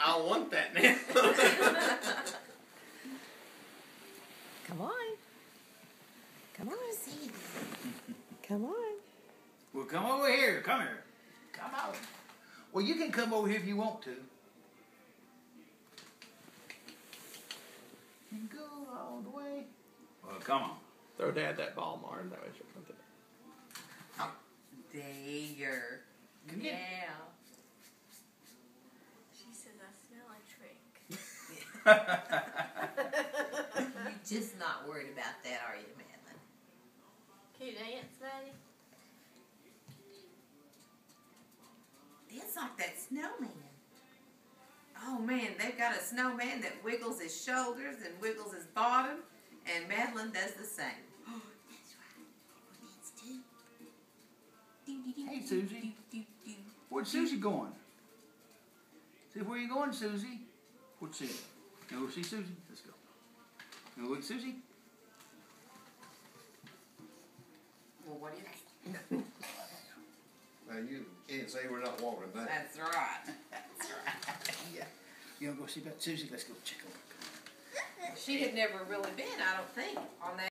I want that now. Come on. Come on. Come on. Well, come over here. Come here. Come on. Well, you can come over here if you want to. You can go all the way. Well, come on. Throw Dad that ball, Martin. That way she'll come to it. There. Come get it. Yeah. She says I smell like trick. You're just not worried about that, are you, Madeline? Can you dance, Maddie? It's like that snowman. Oh man, they've got a snowman that wiggles his shoulders and wiggles his bottom, and Madeline does the same. Oh, that's right. That's too. Hey, Susie. Where's Susie going? See, where you going, Susie? Where's Susie? You want to go see Susie? Let's go. You want to look at Susie? Well, what do you think? Now you can't say we're not walking that. That's right. That's right. Yeah. You want to go see about Susie? Let's go check her. She had never really been, I don't think, on that.